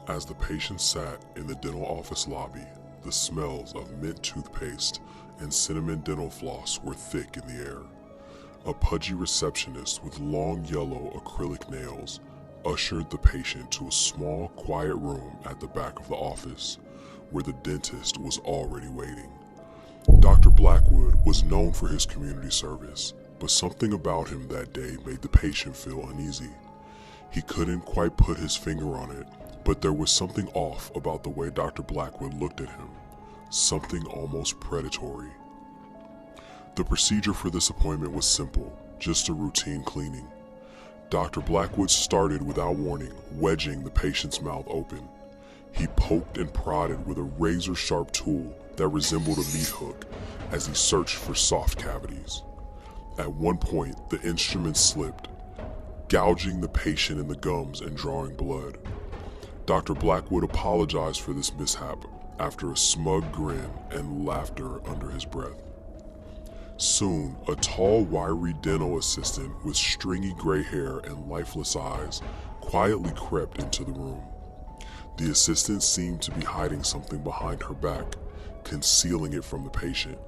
As the patient sat in the dental office lobby, the smells of mint toothpaste and cinnamon dental floss were thick in the air. A pudgy receptionist with long yellow acrylic nails ushered the patient to a small, quiet room at the back of the office, where the dentist was already waiting. Dr. Blackwood was known for his community service, but something about him that day made the patient feel uneasy. He couldn't quite put his finger on it, but there was something off about the way Dr. Blackwood looked at him, something almost predatory. The procedure for this appointment was simple, just a routine cleaning. Dr. Blackwood started without warning, wedging the patient's mouth open. He poked and prodded with a razor-sharp tool that resembled a meat hook as he searched for soft cavities. At one point, the instrument slipped, gouging the patient in the gums and drawing blood. Dr. Blackwood apologized for this mishap after a smug grin and laughter under his breath. Soon, a tall, wiry dental assistant with stringy gray hair and lifeless eyes quietly crept into the room. The assistant seemed to be hiding something behind her back, concealing it from the patient.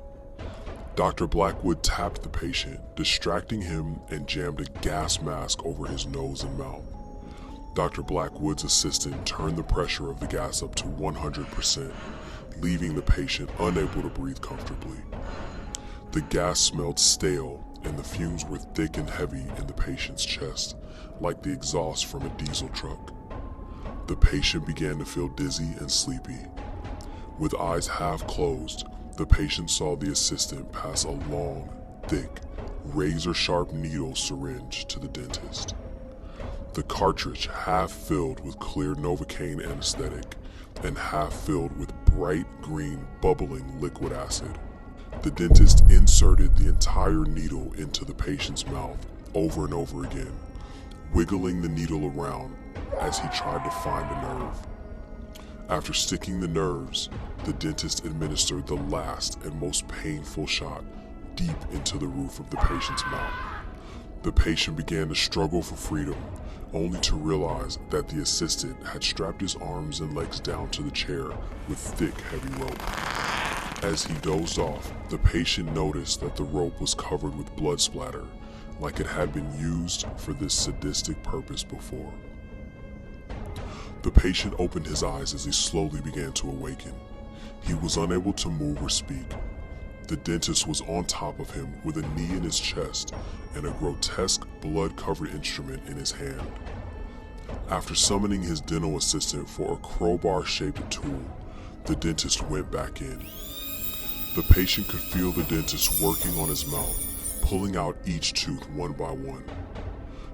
Dr. Blackwood tapped the patient, distracting him, and jammed a gas mask over his nose and mouth. Dr. Blackwood's assistant turned the pressure of the gas up to 100%, leaving the patient unable to breathe comfortably. The gas smelled stale, and the fumes were thick and heavy in the patient's chest, like the exhaust from a diesel truck. The patient began to feel dizzy and sleepy. With eyes half closed, the patient saw the assistant pass a long, thick, razor-sharp needle syringe to the dentist. The cartridge half filled with clear Novocaine anesthetic and half filled with bright green bubbling liquid acid. The dentist inserted the entire needle into the patient's mouth over and over again, wiggling the needle around as he tried to find a nerve. After sticking the nerves, the dentist administered the last and most painful shot deep into the roof of the patient's mouth. The patient began to struggle for freedom, only to realize that the assistant had strapped his arms and legs down to the chair with thick, heavy rope. As he dozed off, the patient noticed that the rope was covered with blood splatter, like it had been used for this sadistic purpose before. The patient opened his eyes as he slowly began to awaken. He was unable to move or speak. The dentist was on top of him with a knee in his chest and a grotesque blood-covered instrument in his hand. After summoning his dental assistant for a crowbar-shaped tool, the dentist went back in. The patient could feel the dentist working on his mouth, pulling out each tooth one by one.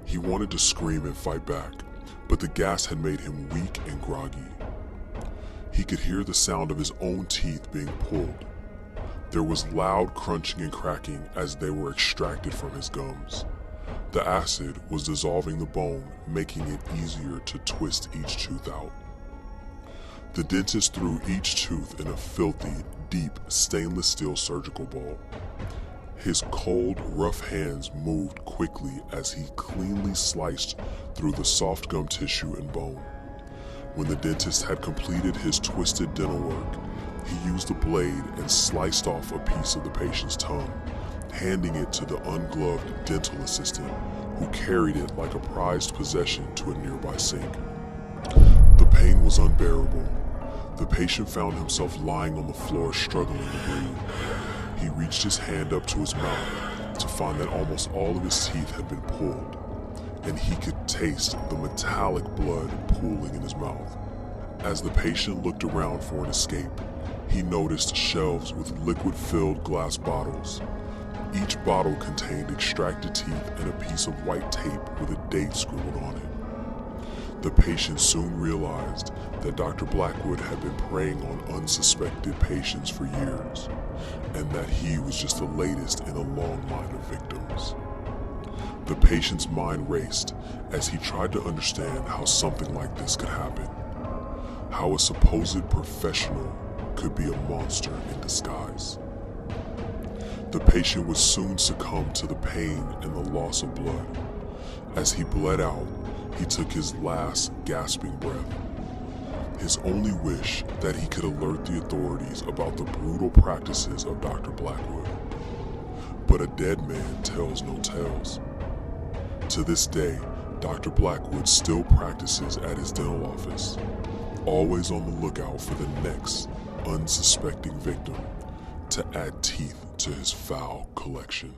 He wanted to scream and fight back, but the gas had made him weak and groggy. He could hear the sound of his own teeth being pulled. There was loud crunching and cracking as they were extracted from his gums. The acid was dissolving the bone, making it easier to twist each tooth out. The dentist threw each tooth in a filthy, deep stainless steel surgical bowl. His cold, rough hands moved quickly as he cleanly sliced through the soft gum tissue and bone. When the dentist had completed his twisted dental work, he used a blade and sliced off a piece of the patient's tongue, handing it to the ungloved dental assistant, who carried it like a prized possession to a nearby sink. The pain was unbearable. The patient found himself lying on the floor, struggling to breathe. He reached his hand up to his mouth to find that almost all of his teeth had been pulled, and he could taste the metallic blood pooling in his mouth. As the patient looked around for an escape, he noticed shelves with liquid-filled glass bottles. Each bottle contained extracted teeth and a piece of white tape with a date scribbled on it. The patient soon realized that Dr. Blackwood had been preying on unsuspected patients for years, and that he was just the latest in a long line of victims. The patient's mind raced as he tried to understand how something like this could happen, how a supposed professional could be a monster in disguise. The patient would soon succumb to the pain and the loss of blood. As he bled out, he took his last gasping breath. his only wish that he could alert the authorities about the brutal practices of Dr. Blackwood. But a dead man tells no tales. To this day, Dr. Blackwood still practices at his dental office, always on the lookout for the next unsuspecting victim to add teeth to his foul collection.